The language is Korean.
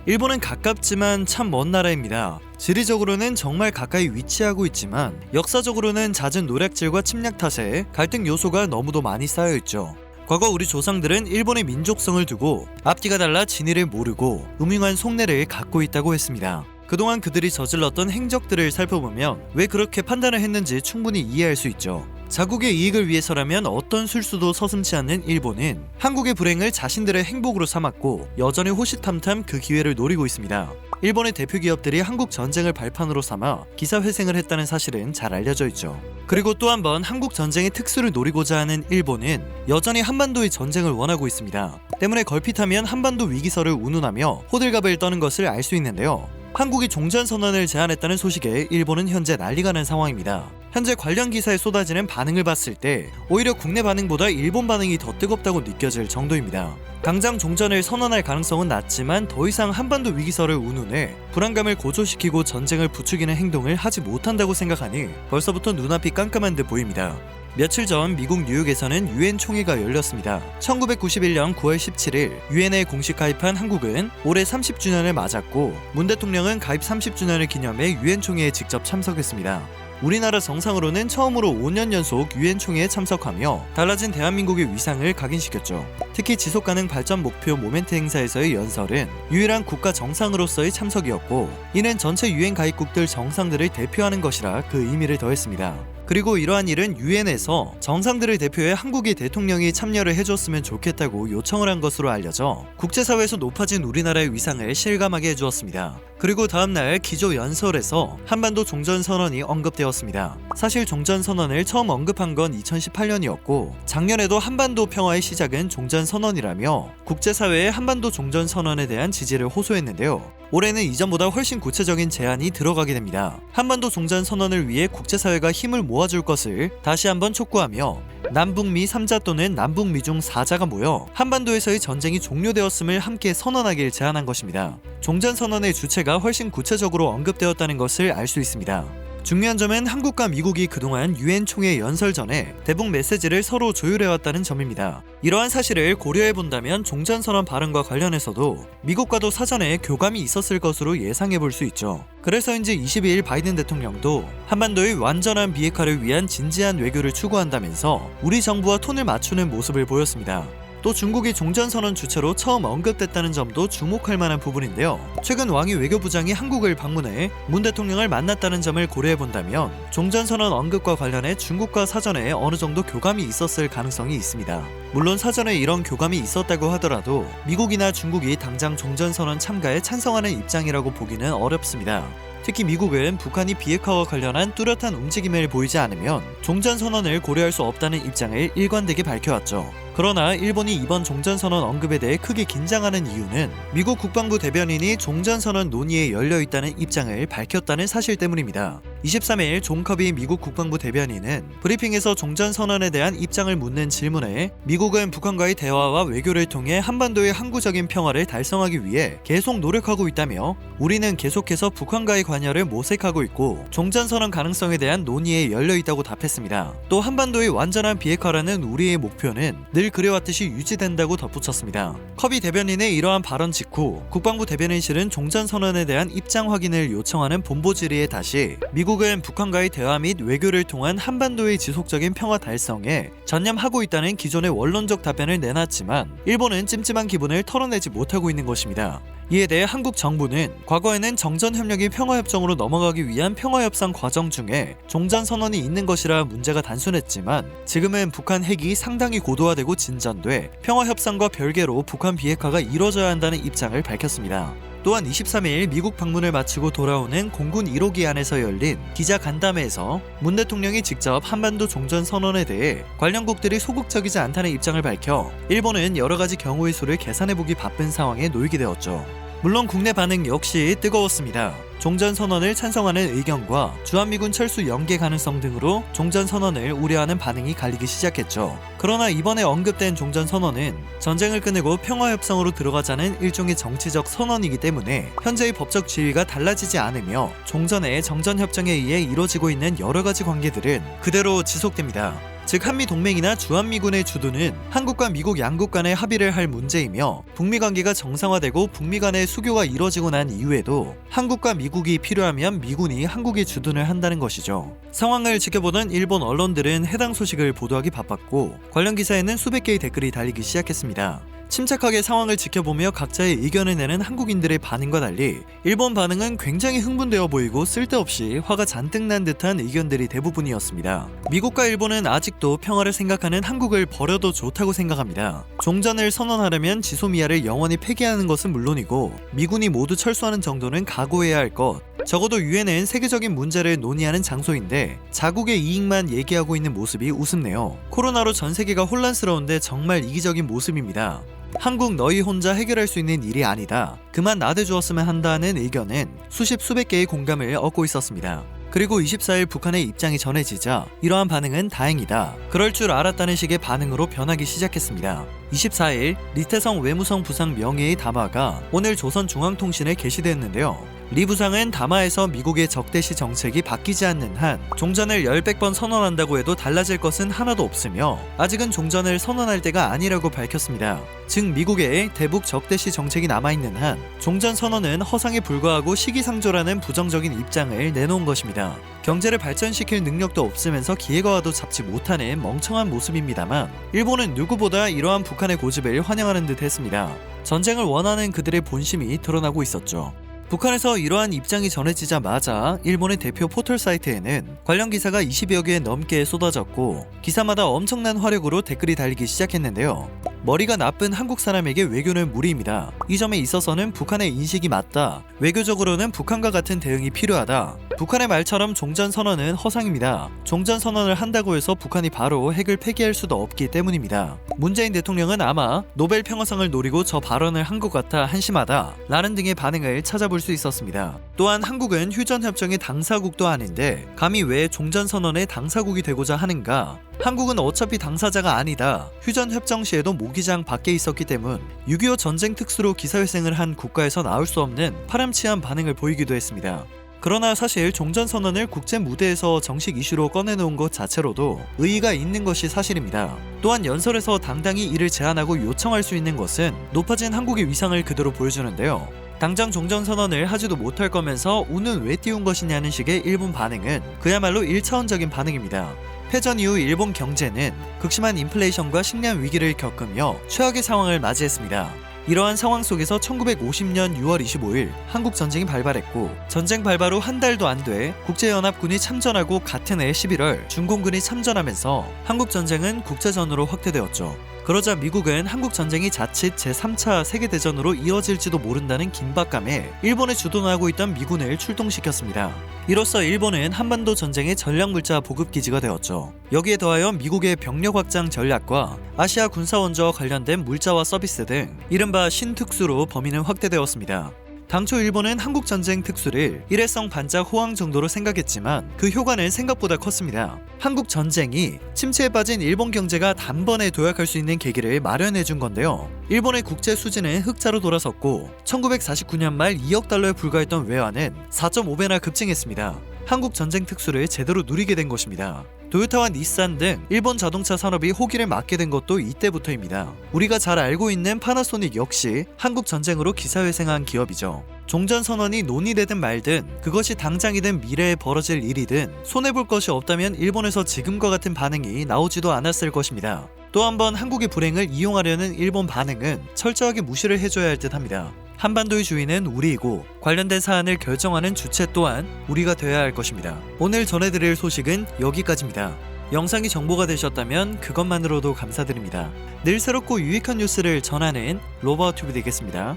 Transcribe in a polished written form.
일본은 가깝지만 참 먼 나라입니다. 지리적으로는 정말 가까이 위치하고 있지만 역사적으로는 잦은 노략질과 침략 탓에 갈등 요소가 너무도 많이 쌓여있죠. 과거 우리 조상들은 일본의 민족성을 두고 앞뒤가 달라 진위를 모르고 음흉한 속내를 갖고 있다고 했습니다. 그동안 그들이 저질렀던 행적들을 살펴보면 왜 그렇게 판단을 했는지 충분히 이해할 수 있죠. 자국의 이익을 위해서라면 어떤 술수도 서슴지 않는 일본은 한국의 불행을 자신들의 행복으로 삼았고 여전히 호시탐탐 그 기회를 노리고 있습니다. 일본의 대표 기업들이 한국 전쟁을 발판으로 삼아 기사회생을 했다는 사실은 잘 알려져 있죠. 그리고 또 한 번 한국 전쟁의 특수를 노리고자 하는 일본은 여전히 한반도의 전쟁을 원하고 있습니다. 때문에 걸핏하면 한반도 위기설을 운운하며 호들갑을 떠는 것을 알 수 있는데요. 한국이 종전선언을 제안했다는 소식에 일본은 현재 난리가 난 상황입니다. 현재 관련 기사에 쏟아지는 반응을 봤을 때 오히려 국내 반응보다 일본 반응이 더 뜨겁다고 느껴질 정도입니다. 당장 종전을 선언할 가능성은 낮지만 더 이상 한반도 위기설을 운운해 불안감을 고조시키고 전쟁을 부추기는 행동을 하지 못한다고 생각하니 벌써부터 눈앞이 깜깜한 듯 보입니다. 며칠 전 미국 뉴욕에서는 유엔 총회가 열렸습니다. 1991년 9월 17일 유엔에 공식 가입한 한국은 올해 30주년을 맞았고 문 대통령은 가입 30주년을 기념해 유엔 총회에 직접 참석했습니다. 우리나라 정상으로는 처음으로 5년 연속 유엔 총회에 참석하며 달라진 대한민국의 위상을 각인시켰죠. 특히 지속가능 발전 목표 모멘트 행사에서의 연설은 유일한 국가 정상으로서의 참석이었고 이는 전체 유엔 가입국들 정상들을 대표하는 것이라 그 의미를 더했습니다. 그리고 이러한 일은 유엔에서 정상들을 대표해 한국의 대통령이 참여를 해줬으면 좋겠다고 요청을 한 것으로 알려져 국제사회에서 높아진 우리나라의 위상을 실감하게 해주었습니다. 그리고 다음날 기조 연설에서 한반도 종전선언이 언급되었습니다. 사실 종전선언을 처음 언급한 건 2018년이었고 작년에도 한반도 평화의 시작은 종전선언이라며 국제사회의 한반도 종전선언에 대한 지지를 호소했는데요. 올해는 이전보다 훨씬 구체적인 제안이 들어가게 됩니다. 한반도 종전선언을 위해 국제사회가 힘을 모아줄 것을 다시 한번 촉구하며 남북미 3자 또는 남북미 중 4자가 모여 한반도에서의 전쟁이 종료되었음을 함께 선언하길 제안한 것입니다. 종전선언의 주체가 훨씬 구체적으로 언급되었다는 것을 알 수 있습니다. 중요한 점은 한국과 미국이 그동안 유엔 총회 연설 전에 대북 메시지를 서로 조율해왔다는 점입니다. 이러한 사실을 고려해본다면 종전선언 발언과 관련해서도 미국과도 사전에 교감이 있었을 것으로 예상해볼 수 있죠. 그래서인지 22일 바이든 대통령도 한반도의 완전한 비핵화를 위한 진지한 외교를 추구한다면서 우리 정부와 톤을 맞추는 모습을 보였습니다. 또 중국이 종전선언 주체로 처음 언급됐다는 점도 주목할 만한 부분인데요. 최근 왕이 외교부장이 한국을 방문해 문 대통령을 만났다는 점을 고려해본다면 종전선언 언급과 관련해 중국과 사전에 어느 정도 교감이 있었을 가능성이 있습니다. 물론 사전에 이런 교감이 있었다고 하더라도 미국이나 중국이 당장 종전선언 참가에 찬성하는 입장이라고 보기는 어렵습니다. 특히 미국은 북한이 비핵화와 관련한 뚜렷한 움직임을 보이지 않으면 종전선언을 고려할 수 없다는 입장을 일관되게 밝혀왔죠. 그러나 일본이 이번 종전선언 언급에 대해 크게 긴장하는 이유는 미국 국방부 대변인이 종전선언 논의에 열려있다는 입장을 밝혔다는 사실 때문입니다. 23일 존 커비 미국 국방부 대변인은 브리핑에서 종전선언에 대한 입장을 묻는 질문에 미국은 북한과의 대화와 외교를 통해 한반도의 항구적인 평화를 달성하기 위해 계속 노력하고 있다며 우리는 계속해서 북한과의 관여를 모색하고 있고 종전선언 가능성에 대한 논의에 열려있다고 답했습니다. 또 한반도의 완전한 비핵화라는 우리의 목표는 늘 그래왔듯이 유지된다고 덧붙였습니다. 커비 대변인의 이러한 발언 직후 국방부 대변인실은 종전선언에 대한 입장 확인을 요청하는 본보 질의에 다시 미국은 북한과의 대화 및 외교를 통한 한반도의 지속적인 평화 달성에 전념하고 있다는 기존의 원론적 답변을 내놨지만 일본은 찜찜한 기분을 털어내지 못하고 있는 것입니다. 이에 대해 한국 정부는 과거에는 정전협력이 평화협정으로 넘어가기 위한 평화협상 과정 중에 종전선언이 있는 것이라 문제가 단순했지만 지금은 북한 핵이 상당히 고도화되고 진전돼 평화협상과 별개로 북한 비핵화가 이뤄져야 한다는 입장을 밝혔습니다. 또한 23일 미국 방문을 마치고 돌아오는 공군 1호기 안에서 열린 기자 간담회에서 문 대통령이 직접 한반도 종전선언에 대해 관련국들이 소극적이지 않다는 입장을 밝혀 일본은 여러가지 경우의 수를 계산해보기 바쁜 상황에 놓이게 되었죠. 물론 국내 반응 역시 뜨거웠습니다. 종전선언을 찬성하는 의견과 주한미군 철수 연계 가능성 등으로 종전선언을 우려하는 반응이 갈리기 시작했죠. 그러나 이번에 언급된 종전선언은 전쟁을 끊고 평화협상으로 들어가자는 일종의 정치적 선언이기 때문에 현재의 법적 지위가 달라지지 않으며 종전의 정전협정에 의해 이루어지고 있는 여러가지 관계들은 그대로 지속됩니다. 즉 한미 동맹이나 주한미군의 주도는 한국과 미국 양국 간의 합의를 할 문제이며 북미 관계가 정상화되고 북미 간의 수교가 이뤄지고 난 이후에도 한국과 미국이 필요하면 미군이 한국에 주둔을 한다는 것이죠. 상황을 지켜보던 일본 언론들은 해당 소식을 보도하기 바빴고 관련 기사에는 수백 개의 댓글이 달리기 시작했습니다. 침착하게 상황을 지켜보며 각자의 의견을 내는 한국인들의 반응과 달리 일본 반응은 굉장히 흥분되어 보이고 쓸데없이 화가 잔뜩 난 듯한 의견들이 대부분이었습니다. 미국과 일본은 아직도 평화를 생각하는 한국을 버려도 좋다고 생각합니다. 종전을 선언하려면 지소미아를 영원히 폐기하는 것은 물론이고 미군이 모두 철수하는 정도는 각오해야 할 것. 적어도 유엔은 세계적인 문제를 논의하는 장소인데 자국의 이익만 얘기하고 있는 모습이 우습네요. 코로나로 전 세계가 혼란스러운데 정말 이기적인 모습입니다. 한국 너희 혼자 해결할 수 있는 일이 아니다. 그만 나대주었으면 한다는 의견은 수백 개의 공감을 얻고 있었습니다. 그리고 24일 북한의 입장이 전해지자 이러한 반응은 다행이다. 그럴 줄 알았다는 식의 반응으로 변하기 시작했습니다. 24일 리태성 외무성 부상 명예의 담화가 오늘 조선중앙통신에 게시됐는데요. 리 부상은 담화에서 미국의 적대시 정책이 바뀌지 않는 한 종전을 10번 선언한다고 해도 달라질 것은 하나도 없으며 아직은 종전을 선언할 때가 아니라고 밝혔습니다. 즉 미국의 대북 적대시 정책이 남아있는 한 종전 선언은 허상에 불과하고 시기상조라는 부정적인 입장을 내놓은 것입니다. 경제를 발전시킬 능력도 없으면서 기회가 와도 잡지 못하는 멍청한 모습입니다만 일본은 누구보다 이러한 북한의 고집을 환영하는 듯 했습니다. 전쟁을 원하는 그들의 본심이 드러나고 있었죠. 북한에서 이러한 입장이 전해지자마자 일본의 대표 포털 사이트에는 관련 기사가 20여 개 넘게 쏟아졌고 기사마다 엄청난 화력으로 댓글이 달리기 시작했는데요. 머리가 나쁜 한국 사람에게 외교는 무리입니다. 이 점에 있어서는 북한의 인식이 맞다. 외교적으로는 북한과 같은 대응이 필요하다. 북한의 말처럼 종전선언은 허상입니다. 종전선언을 한다고 해서 북한이 바로 핵을 폐기할 수도 없기 때문입니다. 문재인 대통령은 아마 노벨 평화상을 노리고 저 발언을 한 것 같아 한심하다 라는 등의 반응을 찾아볼 수 있었습니다. 또한 한국은 휴전협정의 당사국도 아닌데 감히 왜 종전선언의 당사국이 되고자 하는가? 한국은 어차피 당사자가 아니다. 휴전협정 시에도 모기장 밖에 있었기 때문 6.25 전쟁 특수로 기사회생을 한 국가에서 나올 수 없는 파렴치한 반응을 보이기도 했습니다. 그러나 사실 종전선언을 국제 무대에서 정식 이슈로 꺼내놓은 것 자체로도 의의가 있는 것이 사실입니다. 또한 연설에서 당당히 이를 제안하고 요청할 수 있는 것은 높아진 한국의 위상을 그대로 보여주는데요. 당장 종전선언을 하지도 못할 거면서 운은 왜 띄운 것이냐는 식의 일본 반응은 그야말로 1차원적인 반응입니다. 패전 이후 일본 경제는 극심한 인플레이션과 식량 위기를 겪으며 최악의 상황을 맞이했습니다. 이러한 상황 속에서 1950년 6월 25일 한국 전쟁이 발발했고 전쟁 발발 후 한 달도 안 돼 국제연합군이 참전하고 같은 해 11월 중공군이 참전하면서 한국 전쟁은 국제전으로 확대되었죠. 그러자 미국은 한국 전쟁이 자칫 제3차 세계대전으로 이어질지도 모른다는 긴박감에 일본에 주둔하고 있던 미군을 출동시켰습니다. 이로써 일본은 한반도 전쟁의 전략물자 보급기지가 되었죠. 여기에 더하여 미국의 병력 확장 전략과 아시아 군사원조와 관련된 물자와 서비스 등 이른바 신특수로 범위는 확대되었습니다. 당초 일본은 한국전쟁 특수를 일회성 반짝 호황 정도로 생각했지만 그 효과는 생각보다 컸습니다. 한국 전쟁이 침체에 빠진 일본 경제가 단번에 도약할 수 있는 계기를 마련해준 건데요. 일본의 국제 수지는 흑자로 돌아섰고 1949년 말 2억 달러에 불과했던 외환은 4.5배나 급증했습니다. 한국 전쟁 특수를 제대로 누리게 된 것입니다. 도요타와 닛산 등 일본 자동차 산업이 호기를 맞게 된 것도 이때부터입니다. 우리가 잘 알고 있는 파나소닉 역시 한국 전쟁으로 기사회생한 기업이죠. 종전선언이 논의되든 말든 그것이 당장이든 미래에 벌어질 일이든 손해볼 것이 없다면 일본에서 지금과 같은 반응이 나오지도 않았을 것입니다. 또 한 번 한국의 불행을 이용하려는 일본 반응은 철저하게 무시를 해줘야 할 듯합니다. 한반도의 주인은 우리이고 관련된 사안을 결정하는 주체 또한 우리가 되어야 할 것입니다. 오늘 전해드릴 소식은 여기까지입니다. 영상이 정보가 되셨다면 그것만으로도 감사드립니다. 늘 새롭고 유익한 뉴스를 전하는 로바우튜브 되겠습니다.